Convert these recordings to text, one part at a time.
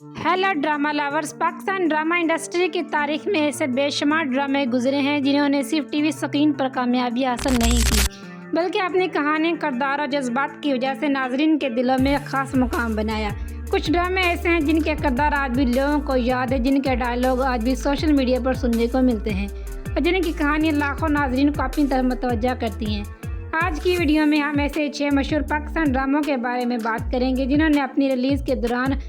Hello drama lovers. Pakistan drama industry की तारीख में ऐसे बेशुमार ड्रामे गुजरे हैं जिन्होंने सिर्फ टीवी स्क्रीन पर कामयाबी हासिल नहीं की, बल्कि अपनी कहानी, किरदार और जज्बात की वजह से नाजरीन के दिलों में एक खास मुकाम बनाया। कुछ ड्रामे ऐसे हैं जिनके किरदार आज भी लोगों को याद है, जिनके डायलॉग आज भी सोशल मीडिया पर सुनने को मिलते हैं और जिनकी कहानी लाखों नाजरीन को अपनी तरफ मुतवज्जा करती हैं। आज की वीडियो में हम ऐसे 6 मशहूर पाकिस्तान ड्रामों के बारे में बात करेंगे जिन्होंने अपनी रिलीज़ के दौरान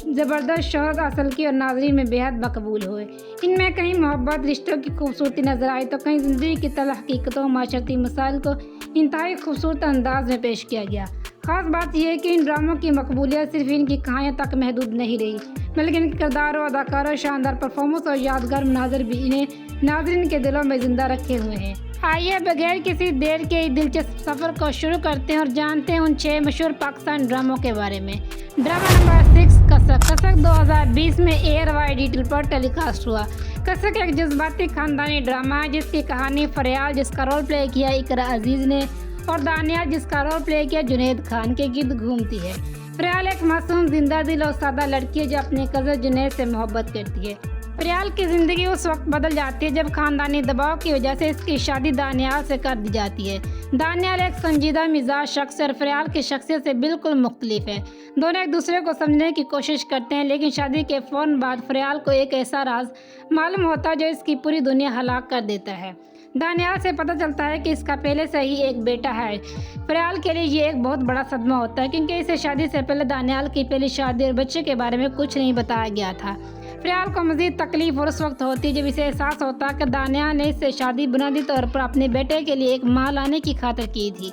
ज़बरदस्त शोहरत हासिल की और नाज़रीन में बेहद मकबूल हुए। इनमें कहीं मोहब्बत, रिश्तों की खूबसूरती नजर आई तो कहीं ज़िंदगी की तल्ख़ हकीकतों, माशरती मसाइल को इंतहाई खूबसूरत अंदाज में पेश किया गया। ख़ास बात यह है कि इन ड्रामों की मकबूलियत सिर्फ इनकी कहानियों तक महदूद नहीं रही, बल्कि इनके किरदारों, अदाकारों, शानदार परफॉर्मेंस और यादगार मनाज़र भी इन्हें नाज़रीन के दिलों में ज़िंदा रखे हुए हैं। आइए बगैर किसी देर के दिलचस्प सफ़र को शुरू करते हैं और जानते हैं उन 6 मशहूर पाकिस्तान ड्रामों के बारे में। ड्रामा नंबर 6, कसक 2020 में ARY पर टेलीकास्ट हुआ। कसक एक जज्बाती खानदानी ड्रामा है जिसकी कहानी फरियाल, जिसका रोल प्ले किया इकरा अजीज़ ने, और दानियाल, जिसका रोल प्ले किया जुनैद खान, के गिर्द घूमती है। फरियाल एक मासूम, जिंदा दिल और सादा लड़की है जो अपने कज़न जुनैद से मोहब्बत करती है। फरियाल की ज़िंदगी उस वक्त बदल जाती है जब खानदानी दबाव की वजह से इसकी शादी दानियाल से कर दी जाती है। दानियाल एक संजीदा मिजाज शख्स और फरियाल की शख्सियत से बिल्कुल मुख्तलिफ है। दोनों एक दूसरे को समझने की कोशिश करते हैं, लेकिन शादी के फ़ौरन बाद फरियाल को एक ऐसा राज मालूम होता है जो इसकी पूरी दुनिया हलाक कर देता है। दानियाल से पता चलता है कि इसका पहले से ही एक बेटा है। फरियाल के लिए ये एक बहुत बड़ा सदमा होता है क्योंकि इसे शादी से पहले दानियाल की पहली शादी और बच्चे के बारे में कुछ नहीं बताया गया था। फरियाल को मज़ीद तकलीफ और उस वक्त होती है जब इसे एहसास होता है कि दानियाल ने इससे शादी बुनियादी तौर पर अपने बेटे के लिए एक माँ लाने की खातिर की थी।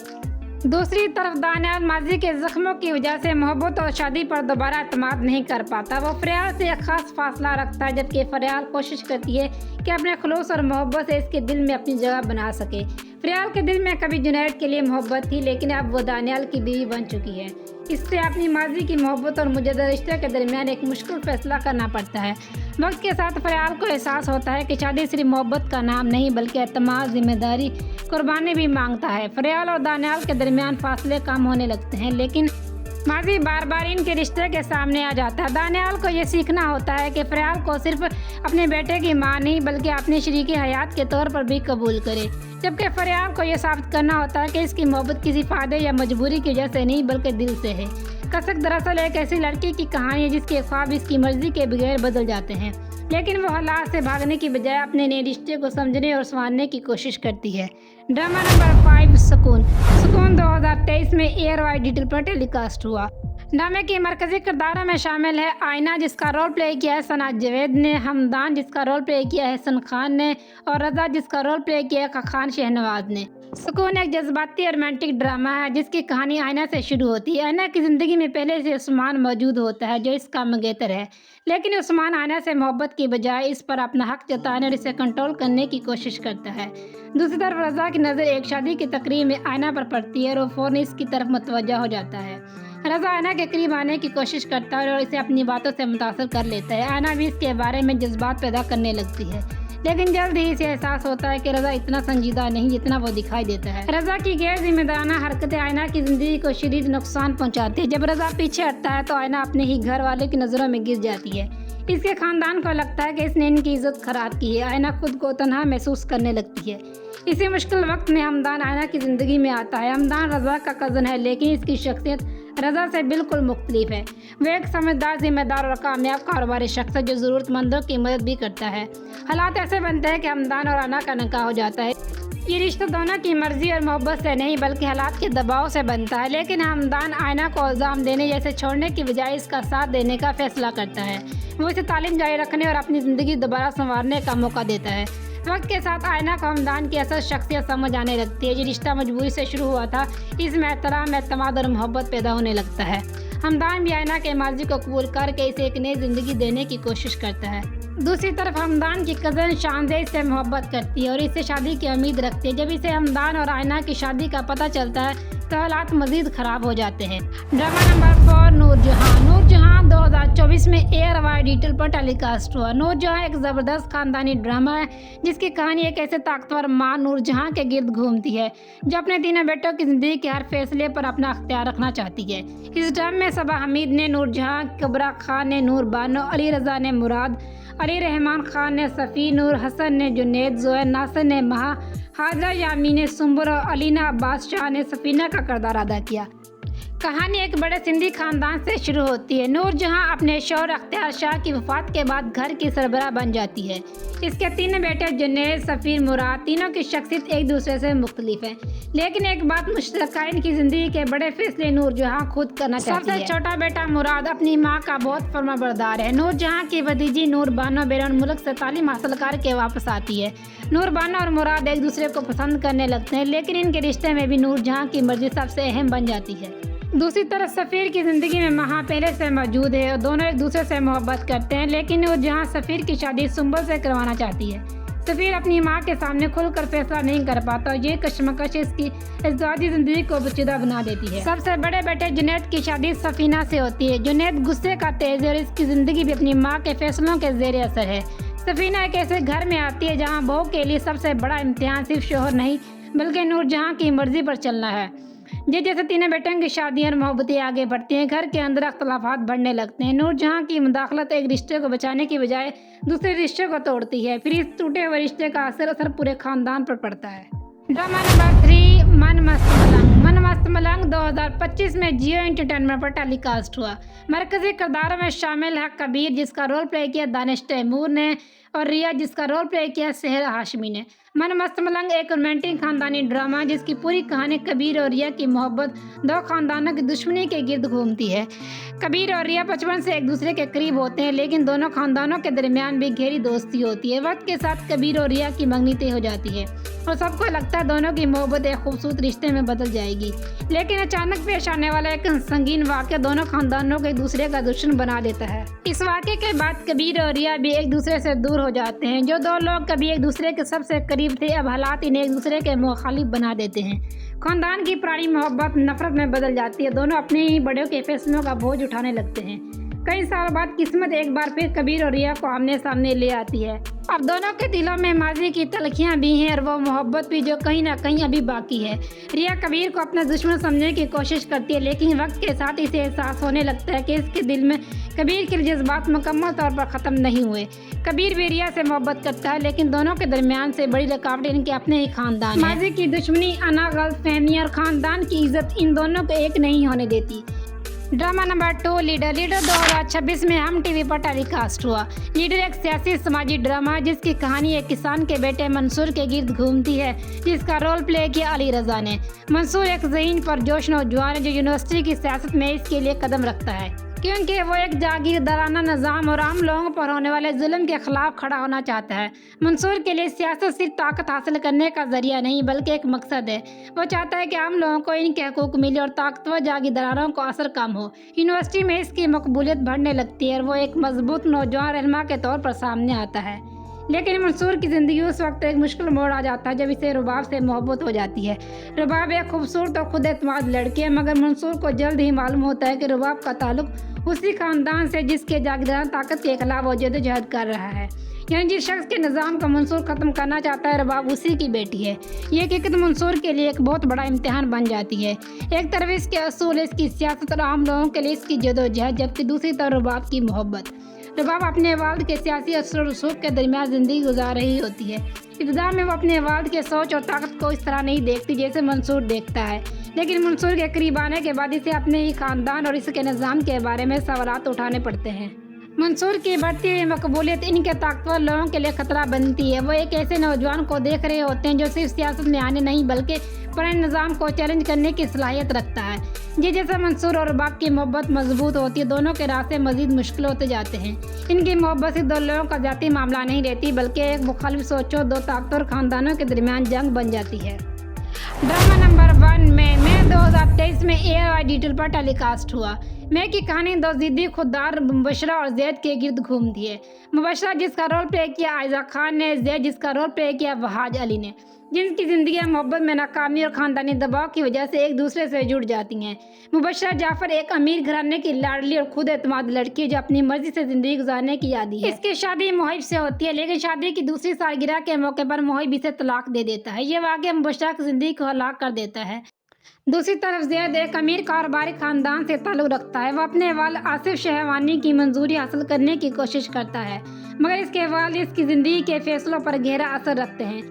दूसरी तरफ दानियाल माजी के जख्मों की वजह से मोहब्बत और शादी पर दोबारा एतमाद नहीं कर पाता। वो फरियाल से एक खास फासला रखता है, जबकि फरियाल कोशिश करती है कि अपने खुलूस और मोहब्बत से इसके दिल में अपनी जगह बना सके। फरियाल के दिल में कभी जुनैद के लिए मोहब्बत थी, लेकिन अब वो दानियाल की बीवी बन चुकी है। इससे अपनी माजी की मोहब्बत और मुजद्दद रिश्ते के दरमियान एक मुश्किल फैसला करना पड़ता है। वक्त के साथ फरियाल को एहसास होता है कि शादी सिर्फ मोहब्बत का नाम नहीं बल्कि एतमाद, जिम्मेदारी, कुर्बानी भी मांगता है। फरियाल और दानियाल के दरमियान फासले कम होने लगते हैं, लेकिन माजी बार बार इनके रिश्ते के सामने आ जाता है। दानियाल को ये सीखना होता है कि फरियाल को सिर्फ अपने बेटे की मां नहीं बल्कि अपनी शरीकी हयात के तौर पर भी कबूल करे, जबकि फरियाल को यह साबित करना होता है कि इसकी मोहब्बत किसी फ़ायदे या मजबूरी की वजह से नहीं बल्कि दिल से है। कसक दरअसल एक ऐसी लड़की की कहानी है जिसके ख्वाब इसकी मर्जी के बगैर बदल जाते हैं, लेकिन वो हालात से भागने की बजाय अपने नए रिश्ते को समझने और संवारने की कोशिश करती है। ड्रामा नंबर 5, सुकून 2023 में ARY पर टेलीकास्ट हुआ। ड्रामे के मरकजी किरदारों में शामिल है आयना, जिसका रोल प्ले किया है सना जावेद ने, हमदान, जिसका रोल प्ले किया है हसन खान ने, और रज़ा, जिसका रोल प्ले किया है खान शहनवाज ने। सुकून एक जज्बाती और रोमांटिक ड्रामा है जिसकी कहानी आयना से शुरू होती है। आयना की ज़िंदगी में पहले से उस्मान मौजूद होता है जो इसका मंगेतर है, लेकिन उस्मान आयना से मोहब्बत की बजाय इस पर अपना हक जताने और इसे कंट्रोल करने की कोशिश करता है। दूसरी तरफ रज़ा की नज़र एक शादी की तकरीब में आयना पर पड़ती है और वो फ़ौरन इसकी तरफ मुतवज्जा हो जाता है। रज़ा आयना के करीब आने की कोशिश करता है और इसे अपनी बातों से मुतासर कर लेता है। आयना भी इसके बारे में जज्बात पैदा करने लगती है, लेकिन जल्द ही इसे एहसास होता है कि रज़ा इतना संजीदा नहीं जितना वो दिखाई देता है। रज़ा की गैर जिम्मेदाराना हरकतें आयना की ज़िंदगी को शदीद नुकसान पहुंचाती है। जब रज़ा पीछे हटता है तो आयना अपने ही घर वालों की नज़रों में गिर जाती है। इसके खानदान को लगता है कि इसने इनकी इज्जत खराब की है। आयना खुद को तन्हा महसूस करने लगती है। इसी मुश्किल वक्त में हमदान आयना की ज़िंदगी में आता है। हमदान रज़ा का कज़न है, लेकिन इसकी शख्सियत रज़ा से बिल्कुल मुख्तलिफ है। वो एक समझदार, जिम्मेदार और कामयाब कारोबारी शख्स है जो ज़रूरतमंदों की मदद भी करता है। हालात ऐसे बनते हैं कि हमदान और आयना का निकाह हो जाता है। ये रिश्ता दोनों की मर्जी और मोहब्बत से नहीं बल्कि हालात के दबाव से बनता है, लेकिन हमदान आयना को इल्ज़ाम देने जैसे छोड़ने की बजाय इसका साथ देने का फैसला करता है। वो इसे तालीम जारी रखने और अपनी ज़िंदगी दोबारा संवारने का मौका देता है। वक्त के साथ आयना को हमदान की असल शख्सियत समझ आने लगती है। ये रिश्ता मजबूरी से शुरू हुआ था, इसमें एहतराम, एतमाद और मोहब्बत पैदा होने लगता है। हमदान भी आयना के माजी को कबूल करके इसे एक नई ज़िंदगी देने की कोशिश करता है। दूसरी तरफ हमदान की कज़न शानदेह से मोहब्बत करती है और इससे शादी की उम्मीद रखती है। जब इसे हमदान और आयना की शादी का पता चलता है तो हालात मज़ीद ख़राब हो जाते हैं। ड्रामा नंबर 4, नूरजहां मार्च 2024 में एयर वाई डिजिटल पर टेलीकास्ट हुआ। नूरजहां एक ज़बरदस्त खानदानी ड्रामा है जिसकी कहानी एक ऐसे ताकतवर मां नूरजहां के गिर्द घूमती है जो अपने तीनों बेटों की ज़िंदगी के हर फैसले पर अपना अख्तियार रखना चाहती है। इस ड्रामे में सबा हमीद ने नूरजहां, कबरा खान ने नूर बानो, अली रज़ा ने मुराद, अली रहमान खान ने सफ़ी नूर, हसन ने जुनैद, ज़ोहैर नासिर ने महा, हाजरा यामी ने सुंबर और अलीना अब्बास शाह ने सफ़ीना का किरदार अदा किया। कहानी एक बड़े सिंधी खानदान से शुरू होती है। नूरजहां अपने शौहर अख्तियार शाह की वफ़ात के बाद घर की सरबराह बन जाती है। इसके तीन बेटे जुनैद, सफ़ीर, मुराद, तीनों की शख्सियत एक दूसरे से मुख्तलिफ है, लेकिन एक बात मुश्तरका है, इनकी ज़िंदगी के बड़े फैसले नूरजहां खुद करना चाहती है। सबसे छोटा बेटा मुराद अपनी माँ का बहुत फर्माबरदार है। नूरजहां की भतीजी नूर बानो बैरून मुल्क से तालीम हासिल करके वापस आती है। नूर बानो और मुराद एक दूसरे को पसंद करने लगते हैं, लेकिन इनके रिश्ते में भी नूरजहां की मर्जी सबसे अहम बन जाती है। दूसरी तरफ सफ़ीर की ज़िंदगी में महा पहले से मौजूद है और दोनों एक दूसरे से मोहब्बत करते हैं, लेकिन नूरजहां सफ़ीर की शादी सुंबल से करवाना चाहती है। सफ़ीर अपनी माँ के सामने खुलकर फैसला नहीं कर पाता और ये कशमकश इसकी इज़्दिवाजी ज़िंदगी को पेचीदा बना देती है। सबसे बड़े बेटे जुनैद की शादी सफ़ीना से होती है। जुनैद गुस्से का तेज है और इसकी ज़िंदगी भी अपनी माँ के फैसलों के ज़ेर असर है। सफ़ीना एक ऐसे घर में आती है जहाँ बहू के लिए सबसे बड़ा इम्तिहान सिर्फ शोहर नहीं बल्कि नूरजहां की मर्जी पर चलना है। जैसे तीनों बेटों की शादियाँ और मोहब्बतें आगे बढ़ती हैं, घर के अंदर अख्तलाफात बढ़ने लगते हैं। नूरजहां की मुदाखलत एक रिश्ते को बचाने की बजाय दूसरे रिश्ते को तोड़ती है। फिर इस टूटे हुए रिश्ते का असर पूरे खानदान पर पड़ता है। ड्रामा नंबर 3, मन मस्त मलंग। मन मस्त मलंग 2025 में जियो एंटरटेनमेंट पर टेलीकास्ट हुआ। मरकजी किरदारों में शामिल है कबीर, जिसका रोल प्ले किया दानिश तैमूर ने, और रिया, जिसका रोल प्ले किया सेहरा हाशमी ने। मन मस्त मलंग एक रोमांटिक खानदानी ड्रामा जिसकी पूरी कहानी कबीर और रिया की मोहब्बत दो खानदानों की दुश्मनी के गिर्द घूमती है। कबीर और रिया बचपन से एक दूसरे के करीब होते हैं, लेकिन दोनों खानदानों के दरमियान भी गहरी दोस्ती होती है। वक्त के साथ कबीर और रिया की मंगनी तय हो जाती है और सबको लगता है दोनों की मोहब्बत एक खूबसूरत रिश्ते में बदल जाएगी, लेकिन अचानक पेश आने वाला एक संगीन वाक़या दोनों खानदानों को एक दूसरे का दुश्मन बना देता है। इस वाक़े के बाद कबीर और रिया भी एक दूसरे से दूर हो जाते हैं। जो दो लोग कभी एक दूसरे के सबसे करीब थे, अब हालात इन्हें एक दूसरे के मुखालिफ बना देते हैं। खानदान की पुरानी मोहब्बत नफरत में बदल जाती है। दोनों अपने ही बड़ों के फैसलों का बोझ उठाने लगते हैं। कई साल बाद किस्मत एक बार फिर कबीर और रिया को आमने सामने ले आती है। अब दोनों के दिलों में माजी की तलखियां भी हैं और वो मोहब्बत भी जो कहीं ना कहीं अभी बाकी है। रिया कबीर को अपना दुश्मन समझने की कोशिश करती है, लेकिन वक्त के साथ इसे एहसास होने लगता है कि इसके दिल में कबीर के जज्बात मुकम्मल तौर पर ख़त्म नहीं हुए। कबीर भी रिया से मोहब्बत करता है, लेकिन दोनों के दरमियान से बड़ी रुकावट इनके अपने ही खानदान है। माजी की दुश्मनी, अना, गलतफहमी और खानदान की इज्जत इन दोनों को एक नहीं होने देती। Drama number 2, leader. लीडर 2026 में हम टीवी पर टेलीकास्ट हुआ। लीडर एक सियासी समाजी ड्रामा जिसकी कहानी एक किसान के बेटे मंसूर के गिर्द घूमती है, जिसका रोल प्ले किया अली रज़ा ने। मंसूर एक ज़हीन परजोश नौजवान है जो यूनिवर्सिटी की सियासत में इसके लिए कदम रखता है, क्योंकि वो एक जागीरदाराना निज़ाम और आम लोगों पर होने वाले जुल्म के खिलाफ खड़ा होना चाहता है। मंसूर के लिए सियासत सिर्फ ताकत हासिल करने का जरिया नहीं बल्कि एक मकसद है। वो चाहता है कि आम लोगों को इनके हकूक़ मिले और ताकतवर जागीरदारों को असर कम हो। यूनिवर्सिटी में इसकी मकबूलियत बढ़ने लगती है और वो एक मजबूत नौजवान रहनुमा के तौर पर सामने आता है। लेकिन मंसूर की ज़िंदगी उस वक्त एक मुश्किल मोड़ आ जाता है जब इसे रुबाब से मोहब्बत हो जाती है। रुबाब एक खूबसूरत और खुद एतमाद लड़की है, मगर मंसूर को जल्द ही मालूम होता है कि रुबाब का ताल्लुक उसी खानदान से जिसके जागीरदार ताकत के खिलाफ वो जद्दोजहद कर रहा है। यानी जिस शख्स के निज़ाम का मंसूर ख़त्म करना चाहता है, रुबाब उसी की बेटी है। ये हकीकत मंसूर के लिए एक बहुत बड़ा इम्तिहान बन जाती है। एक तरफ इसके असूल, इसकी सियासत और आम लोगों के लिए इसकी जद्दोजहद, जबकि दूसरी तरफ रुबाब की मोहब्बत। रुबाब अपने वालिद के सियासी असर और रसूख के दरमियान ज़िंदगी गुजार रही होती है। इब्तिदा में वो अपने वालिद के सोच और ताकत को इस तरह नहीं देखती जैसे मंसूर देखता है, लेकिन मंसूर के करीब आने के बाद इसे अपने ही खानदान और इसके निज़ाम के बारे में सवालात उठाने पड़ते हैं। मंसूर की बढ़ती हुई मकबूलियत इनके ताकतवर लोगों के लिए खतरा बनती है। वो एक ऐसे नौजवान को देख रहे होते हैं जो सिर्फ सियासत में आने नहीं बल्कि पुराने निज़ाम को चैलेंज करने की सलाहियत रखता है। जैसे मंसूर और रुबाब की मोहब्बत मजबूत होती है, दोनों के रास्ते मजीद मुश्किल होते जाते हैं। इनकी मोहब्बत सिर्फ दो लोगों का जाती मामला नहीं रहती बल्कि एक मुखालिफ सोचों, दो ताकतवर खानदानों के दरमियान जंग बन जाती है। ड्रामा नंबर 1 में 2023 में एयर वाई डिजिटल पर टेलीकास्ट हुआ। میں کی کہانی دو ضدی خوددار مبشرہ اور زید کے گرد گھومتی ہے۔ مبشرہ جس کا رول پلے کیا عائزہ خان نے، زید جس کا رول پلے کیا وہاج علی نے، جن کی زندگیاں محبت میں ناکامی اور خاندانی دباؤ کی وجہ سے ایک دوسرے سے جڑ جاتی ہیں۔ مبشرہ جعفر ایک امیر گھرانے کی لاڈلی اور خود اعتماد لڑکی ہے جو اپنی مرضی سے زندگی گزارنے کی عادی ہے۔ اس کی شادی محب سے ہوتی ہے، لیکن شادی کی دوسری سالگرہ کے موقع پر محب اسے طلاق دے دیتا ہے۔ یہ واقعہ مبشرہ کی زندگی کو ہلاک کر دیتا ہے۔ دوسری طرف زید ایک امیر کاروباری خاندان سے تعلق رکھتا ہے۔ وہ اپنے والد آصف شہوانی کی منظوری حاصل کرنے کی کوشش کرتا ہے، مگر اس کے والد اس کی زندگی کے فیصلوں پر گہرا اثر رکھتے ہیں۔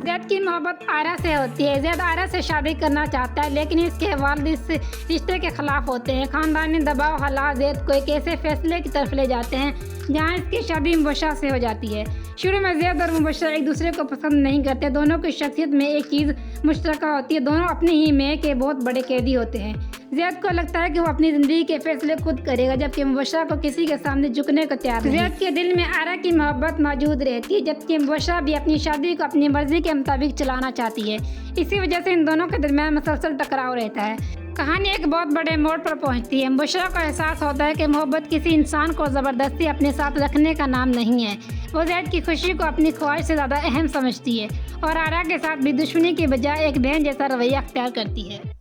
زید کی محبت عائرہ سے ہوتی ہے۔ زید عائرہ سے شادی کرنا چاہتا ہے، لیکن اس کے والد اس رشتے کے خلاف ہوتے ہیں۔ خاندانی دباؤ حالات زید کو ایک ایسے فیصلے کی طرف لے جاتے ہیں جہاں اس کی شادی مبشرہ سے ہو جاتی ہے۔ شروع میں زید اور مبشرہ ایک دوسرے کو پسند نہیں کرتے۔ دونوں کی شخصیت میں ایک چیز مشترکہ ہوتی ہے، دونوں اپنی ہی میں کے بہت بڑے قیدی ہوتے ہیں۔ زید کو لگتا ہے کہ وہ اپنی زندگی کے فیصلے خود کرے گا، جبکہ مبشرہ کو کسی کے سامنے جھکنے کو تیار نہیں۔ زید کے دل میں عائرہ کی محبت موجود رہتی ہے، جبکہ مبشرہ بھی اپنی شادی کو اپنی مرضی کے مطابق چلانا چاہتی ہے۔ اسی وجہ سے ان دونوں کے درمیان مسلسل ٹکراؤ رہتا ہے۔ کہانی ایک بہت بڑے موڑ پر پہنچتی ہے۔ مبشرہ کو احساس ہوتا ہے کہ محبت کسی انسان کو زبردستی اپنے ساتھ رکھنے کا نام نہیں ہے۔ وہ زید کی خوشی کو اپنی خواہش سے زیادہ اہم سمجھتی ہے اور عائرہ کے ساتھ بھی دشمنی کی بجائے ایک بہن جیسا رویہ اختیار کرتی ہے۔